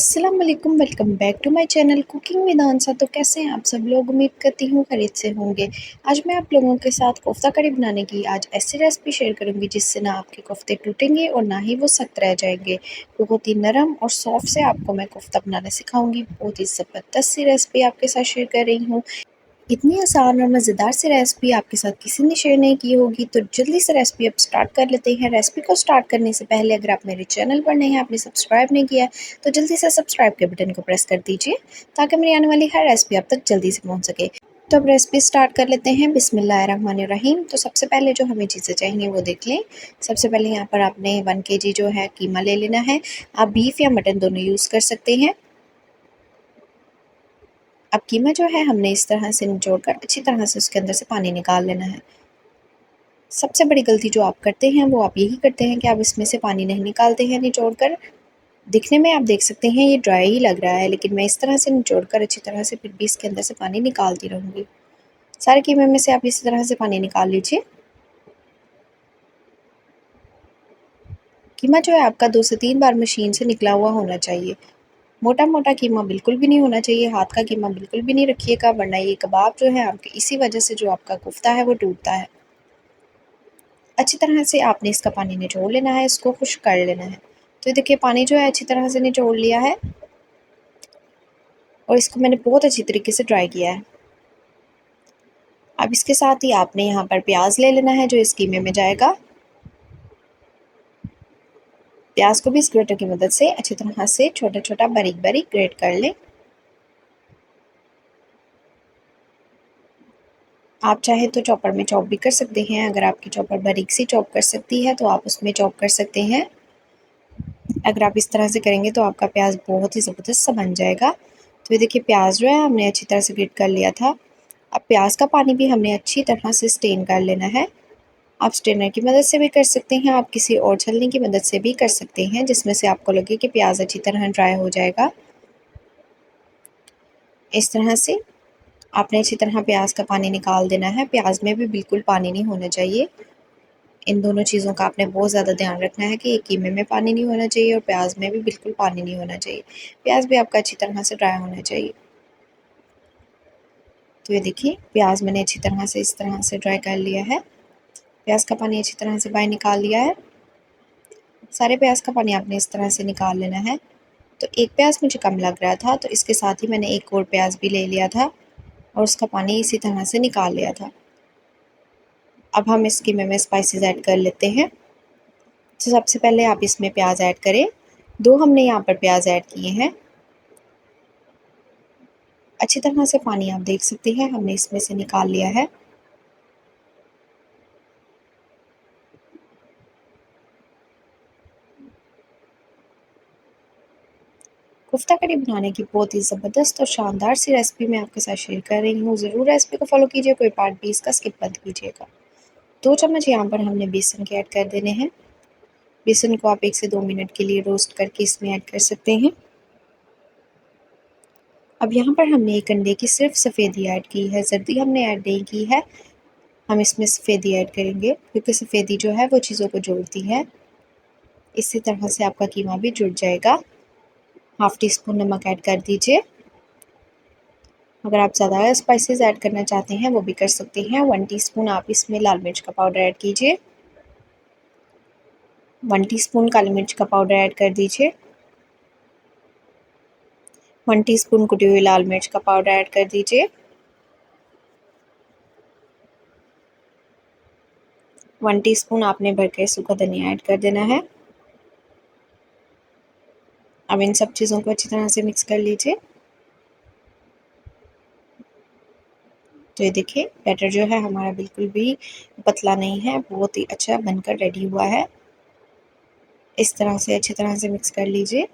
अस्सलाम वालेकुम, welcome back to my channel cooking with Ansa. तो कैसे हैं आप सब लोग? उम्मीद करती हूँ खैरियत से होंगे। आज मैं आप लोगों के साथ कोफ्ता करी बनाने की आज ऐसी रेसिपी शेयर करूँगी जिससे ना आपके कोफ्ते टूटेंगे और ना ही वो सख्त रह जाएंगे। बहुत ही नरम और सॉफ्ट से आपको मैं कोफ्ता बनाना सिखाऊंगी। बहुत ही ज़बरदस्त सी रेसिपी आपके साथ शेयर कर रही हूँ। इतनी आसान और मज़ेदार सी रेसिपी आपके साथ किसी ने शेयर नहीं की होगी, तो जल्दी से रेसिपी अब स्टार्ट कर लेते हैं। रेसिपी को स्टार्ट करने से पहले अगर आप मेरे चैनल पर नए हैं, आपने सब्सक्राइब नहीं किया है, तो जल्दी से सब्सक्राइब के बटन को प्रेस कर दीजिए ताकि मेरी आने वाली हर रेसिपी आप तक जल्दी से पहुंच सके। तो अब रेसिपी स्टार्ट कर लेते हैं। बिस्मिल्लाहिर्रहमानिर्रहीम। तो सबसे पहले जो हमें चीज़ें चाहिए वो देख लें। सबसे पहले यहाँ पर आपने 1 केजी जो है कीमा ले लेना है। आप बीफ या मटन दोनों यूज़ कर सकते हैं। अब कीमा जो है हमने इस तरह से निचोड़ कर अच्छी तरह से उसके अंदर से पानी निकाल लेना है। सबसे बड़ी गलती जो आप करते हैं वो आप यही करते हैं कि आप इसमें से पानी नहीं निकालते हैं निचोड़ कर। दिखने में आप देख सकते हैं ये ड्राई ही लग रहा है, लेकिन मैं इस तरह से निचोड़ कर अच्छी तरह से फिर भी इसके अंदर से पानी निकालती रहूँगी। सारे कीमे में से आप इसी तरह से पानी निकाल लीजिए। कीमा जो है आपका 2 से 3 बार मशीन से निकला हुआ होना चाहिए। मोटा-मोटा कीमा बिल्कुल भी नहीं होना चाहिए, हाथ का कीमा बिल्कुल भी नहीं रखिएगा, वरना ये कबाब जो है आपके इसी वजह से जो आपका कोफ्ता है वो टूटता है। अच्छी तरह से आपने इसका पानी निचोड़ लेना है, इसको खुश्क कर लेना है। तो ये देखिए पानी जो है अच्छी तरह से निचोड़ लिया है और इसको मैंने बहुत अच्छी तरीके से ड्राई किया है। अब इसके साथ ही आपने यहाँ पर प्याज ले लेना है जो इस कीमे में जाएगा। प्याज को भी इस ग्रेटर की मदद से अच्छी तरह से छोटा-छोटा बारीक-बारीक ग्रेट कर लें। आप चाहे तो चॉपर में चॉप भी कर सकते हैं। अगर आपकी चॉपर बारीक सी चॉप कर सकती है तो आप उसमें चॉप कर सकते हैं। अगर आप इस तरह से करेंगे तो आपका प्याज बहुत ही ज़बरदस्त सा बन जाएगा। तो ये देखिए प्याज जो है हमने अच्छी तरह से ग्रेट कर लिया था। अब प्याज का पानी भी हमने अच्छी तरह से स्टेन कर लेना है। आप स्ट्रेनर की मदद से भी कर सकते हैं, आप किसी और छलनी की मदद से भी कर सकते हैं जिसमें से आपको लगे कि प्याज अच्छी तरह ड्राई हो जाएगा। इस तरह से आपने अच्छी तरह प्याज का पानी निकाल देना है। प्याज में भी बिल्कुल पानी नहीं होना चाहिए। इन दोनों चीज़ों का आपने बहुत ज़्यादा ध्यान रखना है कि कीमे में पानी नहीं होना चाहिए और प्याज में भी बिल्कुल पानी नहीं होना चाहिए। प्याज भी आपका अच्छी तरह से ड्राई होना चाहिए। तो ये देखिए प्याज मैंने अच्छी तरह से इस तरह से ड्राई कर लिया है। प्याज का पानी अच्छी तरह से बाहर निकाल लिया है। सारे प्याज का पानी आपने इस तरह से निकाल लेना है। तो एक प्याज मुझे कम लग रहा था तो इसके साथ ही मैंने एक और प्याज भी ले लिया था और उसका पानी इसी तरह से निकाल लिया था। अब हम इस कीमे में स्पाइसेस ऐड कर लेते हैं। तो सबसे पहले आप इसमें प्याज ऐड करें। 2 हमने यहाँ पर प्याज ऐड किए हैं। अच्छी तरह से पानी आप देख सकते हैं हमने इसमें से निकाल लिया है। कोफ्ता करी बनाने की बहुत ही ज़बरदस्त और शानदार सी रेसिपी मैं आपके साथ शेयर कर रही हूँ। ज़रूर रेसिपी को फॉलो कीजिए, कोई पार्ट भी इसका स्किप मत कीजिएगा। 2 चम्मच यहाँ पर हमने बेसन के ऐड कर देने हैं। बेसन को आप 1 से 2 मिनट के लिए रोस्ट करके इसमें ऐड कर सकते हैं। अब यहाँ पर हमने 1 अंडे की सिर्फ सफ़ेदी ऐड की है, जर्दी हमने ऐड नहीं की है। हम इसमें सफ़ेदी ऐड करेंगे क्योंकि सफ़ेदी जो है वो चीज़ों को जोड़ती है। इसी तरह से आपका कीमा भी जुड़ जाएगा। हाफ़ टी स्पून नमक ऐड कर दीजिए। अगर आप ज़्यादा स्पाइसेस ऐड करना चाहते हैं वो भी कर सकते हैं। 1 टीस्पून आप इसमें लाल मिर्च का पाउडर ऐड कीजिए। 1 टीस्पून काली मिर्च का पाउडर ऐड कर दीजिए। 1 टीस्पून कुटी हुई लाल मिर्च का पाउडर ऐड कर दीजिए। 1 टीस्पून आपने भर के सूखा धनिया ऐड कर देना है। अब इन सब चीज़ों को अच्छी तरह से मिक्स कर लीजिए। तो ये देखिए बैटर जो है हमारा बिल्कुल भी पतला नहीं है, बहुत ही अच्छा बनकर रेडी हुआ है। इस तरह से अच्छी तरह से मिक्स कर लीजिए।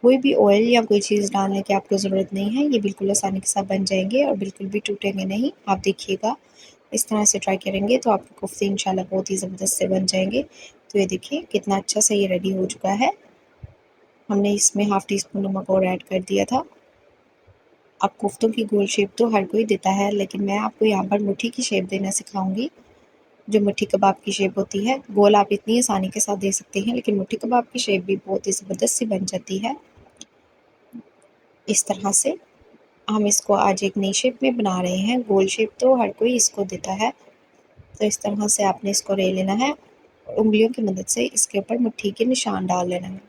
कोई भी ऑयल या कोई चीज़ डालने की आपको ज़रूरत नहीं है, ये बिल्कुल आसानी के साथ बन जाएंगे और बिल्कुल भी टूटेंगे नहीं। आप देखिएगा इस तरह से ट्राई करेंगे तो आपके कोफ्ते इंशाल्लाह बहुत ही ज़बरदस्त से बन जाएंगे। तो ये देखिए कितना अच्छा सा ये रेडी हो चुका है। हमने इसमें हाफ़ टी स्पून नमक और ऐड कर दिया था। अब कोफ्तों की गोल शेप तो हर कोई देता है, लेकिन मैं आपको यहाँ पर मुट्ठी की शेप देना सिखाऊंगी, जो मुट्ठी कबाब की शेप होती है। गोल आप इतनी आसानी के साथ दे सकते हैं, लेकिन मुट्ठी कबाब की शेप भी बहुत ही ज़बरदस्त सी बन जाती है। इस तरह से हम इसको आज एक नई शेप में बना रहे हैं। गोल शेप तो हर कोई इसको देता है, तो इस तरह से आपने इसको ले लेना है और उंगलियों की मदद से इसके ऊपर मुट्ठी के निशान डाल लेना है।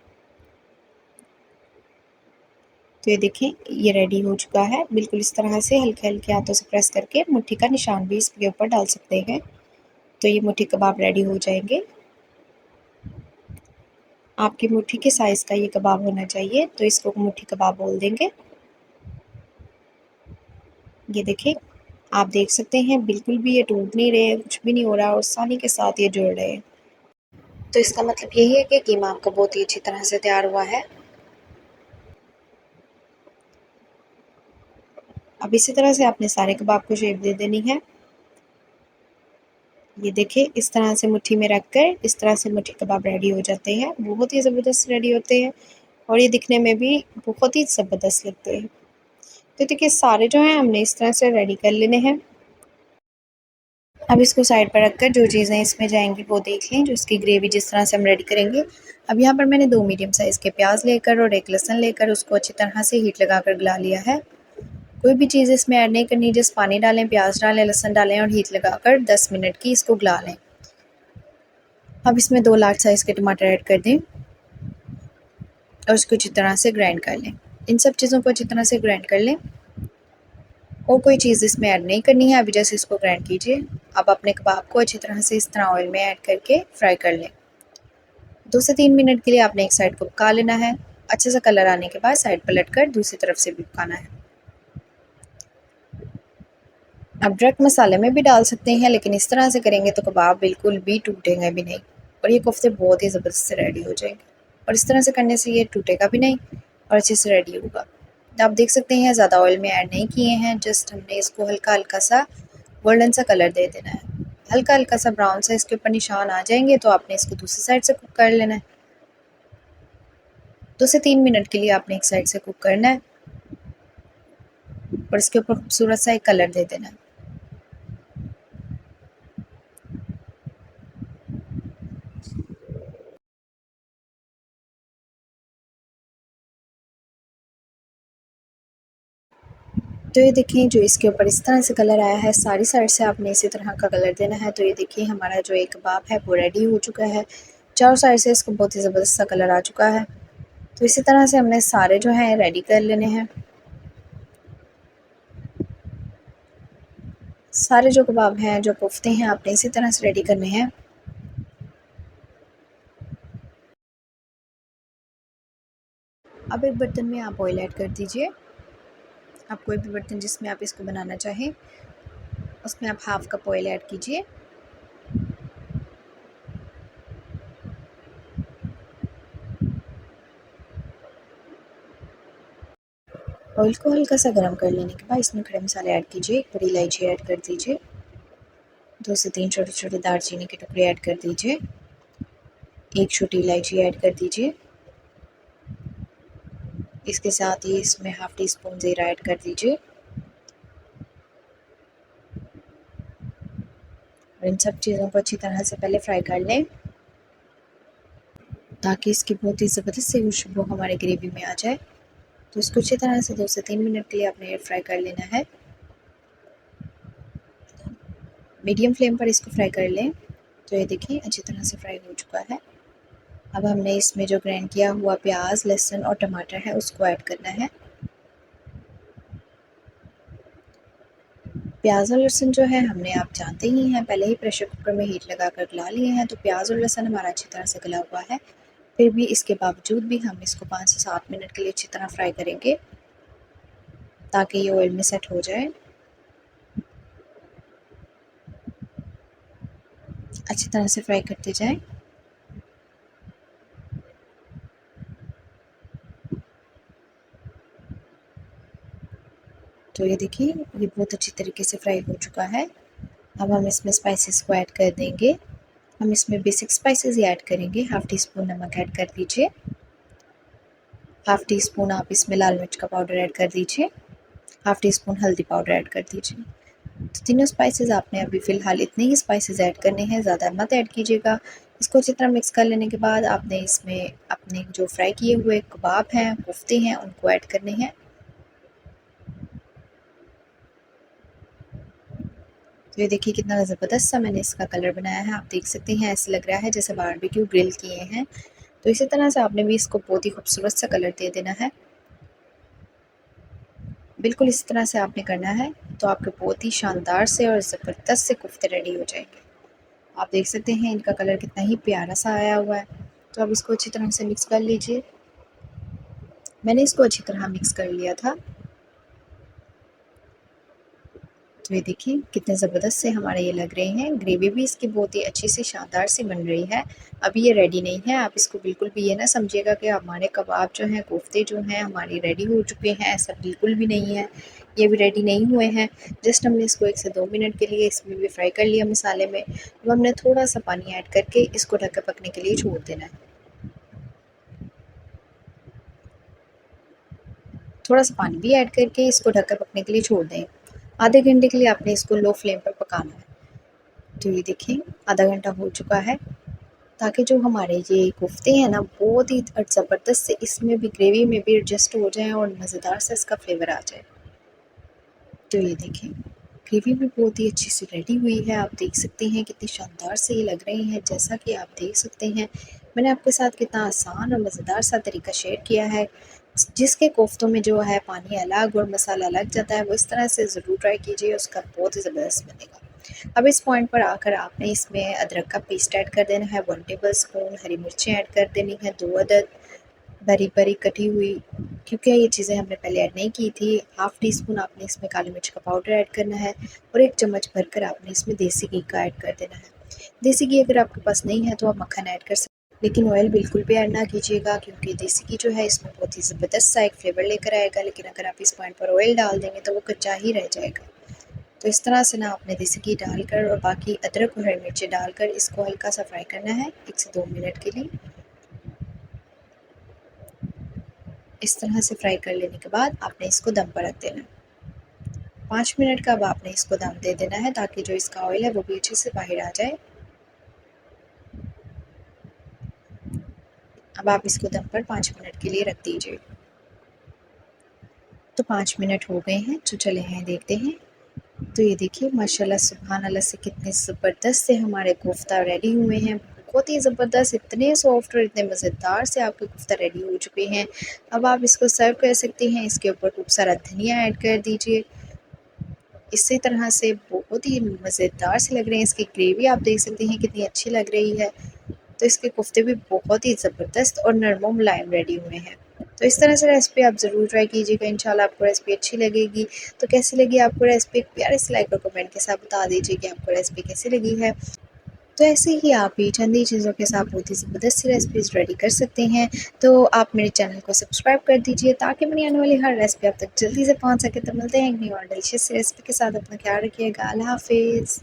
तो ये देखें, ये रेडी हो चुका है। बिल्कुल इस तरह से हल्के हल्के हाथों से प्रेस करके मुट्ठी का निशान भी इसके ऊपर डाल सकते हैं। तो ये मुट्ठी कबाब रेडी हो जाएंगे। आपकी मुट्ठी के साइज़ का ये कबाब होना चाहिए, तो इसको मुट्ठी कबाब बोल देंगे। ये देखें, आप देख सकते हैं बिल्कुल भी ये टूट नहीं रहे, कुछ भी नहीं हो रहा और आसानी के साथ ये जुड़ रहे हैं। तो इसका मतलब यही है कि कीमा आपका बहुत ही अच्छी तरह से तैयार हुआ है। अब इसी तरह से आपने सारे कबाब को शेप दे देनी है। ये देखिए, इस तरह से मुट्ठी में रखकर इस तरह से मुट्ठी कबाब रेडी हो जाते हैं। बहुत ही ज़बरदस्त रेडी होते हैं और ये दिखने में भी बहुत ही ज़बरदस्त लगते हैं। तो देखिए, सारे जो हैं हमने इस तरह से रेडी कर लेने हैं। अब इसको साइड पर रखकर जो चीज़ें इसमें जाएंगी वो देख लें, जो इसकी ग्रेवी जिस तरह से हम रेडी करेंगे। अब यहाँ पर मैंने 2 मीडियम साइज़ के प्याज लेकर और 1 लहसुन लेकर उसको अच्छी तरह से हीट लगाकर गला लिया है। कोई भी चीज़ इसमें ऐड नहीं करनी, जस्ट पानी डालें, प्याज डालें, लहसुन डालें और हीट लगाकर 10 मिनट की इसको गला लें। अब इसमें 2 लार्ज साइज़ के टमाटर ऐड कर दें और इसको अच्छी तरह से ग्राइंड कर लें। इन सब चीज़ों को अच्छी तरह से ग्राइंड कर लें और कोई चीज़ इसमें ऐड नहीं करनी है। अभी जैसे इसको ग्राइंड कीजिए। अब अपने कबाब को अच्छी तरह से इस तरह ऑयल में ऐड करके फ्राई कर लें। 2 से 3 मिनट के लिए आपने एक साइड को पका लेना है। अच्छे से कलर आने के बाद साइड पलट कर दूसरी तरफ से भी पकाना है। आप डायरेक्ट मसाले में भी डाल सकते हैं, लेकिन इस तरह से करेंगे तो कबाब बिल्कुल भी टूटेंगे भी नहीं और ये कोफ्ते बहुत ही ज़बरदस्त से रेडी हो जाएंगे। और इस तरह से करने से ये टूटेगा भी नहीं और अच्छे से रेडी होगा। तो आप देख सकते हैं ज़्यादा ऑयल में ऐड नहीं किए हैं, जस्ट हमने इसको हल्का हल्का सा गोल्डन सा कलर दे देना है। हल्का हल्का सा ब्राउन सा इसके ऊपर निशान आ जाएंगे तो आपने इसको दूसरी साइड से कुक कर लेना है। 2 से 3 मिनट के लिए आपने एक साइड से कुक करना है और इसके ऊपर खूबसूरत सा एक कलर दे देना है। तो ये देखिए, जो इसके ऊपर इस तरह से कलर आया है, सारी साइड से आपने इसी तरह का कलर देना है। तो ये देखिए, हमारा जो एक कबाब है वो रेडी हो चुका है। चारों साइड से इसको बहुत ही ज़बरदस्त सा कलर आ चुका है। तो इसी तरह से हमने सारे जो हैं रेडी कर लेने हैं। सारे जो कबाब हैं, जो कोफ्ते हैं, आपने इसी तरह से रेडी करने हैं। अब एक बर्तन में आप ऑयल ऐड कर दीजिए। आप कोई भी बर्तन जिसमें आप इसको बनाना चाहें, उसमें आप हाफ़ कप ऑयल ऐड कीजिए। ऑयल को हल्का सा गर्म कर लेने के बाद इसमें खड़े मसाले ऐड कीजिए। 1 बड़ी इलायची ऐड कर दीजिए। 2 से 3 छोटे-छोटे दालचीनी के टुकड़े ऐड कर दीजिए। 1 छोटी इलायची ऐड कर दीजिए। इसके साथ ही इसमें हाफ़ टी स्पून ज़ीरा ऐड कर दीजिए। और इन सब चीज़ों को अच्छी तरह से पहले फ्राई कर लें, ताकि इसकी बहुत ही ज़बरदस्त सी खुशबू हमारे ग्रेवी में आ जाए। तो इसको अच्छी तरह से 2 से 3 मिनट के लिए आपने फ्राई कर लेना है। मीडियम फ्लेम पर इसको फ्राई कर लें। तो ये देखिए, अच्छी तरह से फ्राई हो चुका है। अब हमने इसमें जो ग्राइंड किया हुआ प्याज, लहसुन और टमाटर है उसको ऐड करना है। प्याज और लहसुन जो है हमने, आप जानते ही हैं, पहले ही प्रेशर कुकर में हीट लगा कर गला लिए हैं। तो प्याज और लहसुन हमारा अच्छी तरह से गला हुआ है। फिर भी इसके बावजूद भी हम इसको 5 से 7 मिनट के लिए अच्छी तरह फ्राई करेंगे, ताकि ये ऑयल में सेट हो जाए। अच्छी तरह से फ्राई करते जाएं। तो ये देखिए, ये बहुत अच्छी तरीके से फ्राई हो चुका है। अब हम इसमें स्पाइसेस को ऐड कर देंगे। हम इसमें बेसिक स्पाइसेस ही ऐड करेंगे। हाफ़ टी स्पून नमक ऐड कर दीजिए। हाफ़ टी स्पून आप इसमें लाल मिर्च का पाउडर ऐड कर दीजिए। हाफ़ टी स्पून हल्दी पाउडर ऐड कर दीजिए। तो तीनों स्पाइसेस आपने अभी फ़िलहाल इतने ही स्पाइसेस ऐड करने हैं, ज़्यादा मत ऐड कीजिएगा। इसको अच्छी तरह मिक्स कर लेने के बाद आपने इसमें अपने जो फ्राई किए हुए कबाब हैं, कोफ्ते हैं, उनको ऐड करने हैं। तो ये देखिए कितना ज़बरदस्त सा मैंने इसका कलर बनाया है। आप देख सकते हैं ऐसे लग रहा है जैसे बारबेक्यू ग्रिल किए हैं। तो इसी तरह से आपने भी इसको बहुत ही खूबसूरत सा कलर दे देना है। बिल्कुल इस तरह से आपने करना है तो आपके बहुत ही शानदार से और ज़बरदस्त से कोफ्ते रेडी हो जाएंगे। आप देख सकते हैं इनका कलर कितना ही प्यारा सा आया हुआ है। तो अब इसको अच्छी तरह से मिक्स कर लीजिए। मैंने इसको अच्छी तरह मिक्स कर लिया था। तो ये देखिए कितने ज़बरदस्त से हमारे ये लग रहे हैं। ग्रेवी भी इसकी बहुत ही अच्छी सी शानदार सी बन रही है। अभी ये रेडी नहीं है। आप इसको बिल्कुल भी ये ना समझिएगा कि हमारे कबाब जो हैं, कोफ्ते जो हैं हमारे रेडी हो चुके हैं, ऐसा बिल्कुल भी नहीं है। ये भी रेडी नहीं हुए हैं। जस्ट हमने इसको 1 से 2 मिनट के लिए इसमें भी फ्राई कर लिया मसाले में। अब हमने थोड़ा सा पानी ऐड करके इसको ढक कर पकने के लिए छोड़ देना है। थोड़ा सा पानी भी ऐड करके इसको ढक कर पकने के लिए छोड़ दें। आधे घंटे के लिए आपने इसको लो फ्लेम पर पकाना है। तो ये देखिए आधा घंटा हो चुका है। ताकि जो हमारे ये कोफ्ते हैं ना बहुत ही ज़बरदस्त से इसमें भी ग्रेवी में भी एडजस्ट हो जाएँ और मज़ेदार सा इसका फ्लेवर आ जाए। तो ये देखिए ग्रेवी भी बहुत ही अच्छी सी रेडी हुई है। आप देख सकते हैं कितनी शानदार से ये लग रही हैं। जैसा कि आप देख सकते हैं मैंने आपके साथ कितना आसान और मज़ेदार सा तरीका शेयर किया है। जिसके कोफ्तों में जो है पानी अलग और मसाला अलग जाता है, वो इस तरह से ज़रूर ट्राई कीजिए, उसका बहुत ही ज़बरदस्त बनेगा। अब इस पॉइंट पर आकर आपने इसमें अदरक का पेस्ट ऐड कर देना है, 1 टेबलस्पून हरी मिर्चें ऐड कर देनी है, 2 अदद बारीक-बारीक कटी हुई, क्योंकि ये चीज़ें हमने पहले ऐड नहीं की थी। हाफ़ टी स्पून आपने इसमें काली मिर्च का पाउडर ऐड करना है और 1 चम्मच भरकर आपने इसमें देसी घी का ऐड कर देना है। देसी घी अगर आपके पास नहीं है तो आप मक्खन ऐड कर सकते हैं, लेकिन ऑयल बिल्कुल भी ऐड ना कीजिएगा क्योंकि देसी घी जो है इसमें बहुत ही ज़बरदस्त सा एक फ्लेवर लेकर आएगा, लेकिन अगर आप इस पॉइंट पर ऑयल डाल देंगे तो वो कच्चा ही रह जाएगा। तो इस तरह से ना आपने देसी घी डालकर और बाकी अदरक और हरी मिर्ची डालकर इसको हल्का सा फ्राई करना है 1 से 2 मिनट के लिए। इस तरह से फ्राई कर लेने के बाद आपने इसको दम पर रख देना है। 5 मिनट का अब आपने इसको दम दे देना है ताकि जो इसका ऑयल है वो भी अच्छे से बाहर आ जाए। अब आप इसको दम पर 5 मिनट के लिए रख दीजिए। तो 5 मिनट हो गए हैं, तो चले हैं देखते हैं। तो ये देखिए माशाल्लाह सुभान अल्लाह से कितने ज़बरदस्त से हमारे कोफ्ता रेडी हुए हैं। बहुत ही ज़बरदस्त, इतने सॉफ्ट और इतने मज़ेदार से आपके कोफ्ता रेडी हो चुके हैं। अब आप इसको सर्व कर सकते हैं। इसके ऊपर खूब सारा धनिया ऐड कर दीजिए। इसी तरह से बहुत ही मज़ेदार से लग रहे हैं। इसकी ग्रेवी आप देख सकते हैं कितनी अच्छी लग रही है। तो इसके कोफ्ते भी बहुत ही ज़बरदस्त और नरम और मुलायम रेडी हुए हैं। तो इस तरह से रेसिपी आप ज़रूर ट्राई कीजिएगा, इंशाल्लाह आपको रेसिपी अच्छी लगेगी। तो कैसी लगी आपको रेसिपी, एक प्यारे से लाइक और कमेंट के साथ बता दीजिए कि आपको रेसिपी कैसी लगी है। तो ऐसे ही आप भी चंद ही चीज़ों के साथ बहुत ही ज़बरदस्त सी रेसिपीज़ रेडी कर सकते हैं। तो आप मेरे चैनल को सब्सक्राइब कर दीजिए ताकि मेरी आने वाली हर रेसिपी आप तक जल्दी से पहुँच सके। तो मिलते हैं एक न्यू और डिलीशियस रेसिपी के साथ। अपना ख्याल रखिएगा। अल्लाह हाफ़िज़।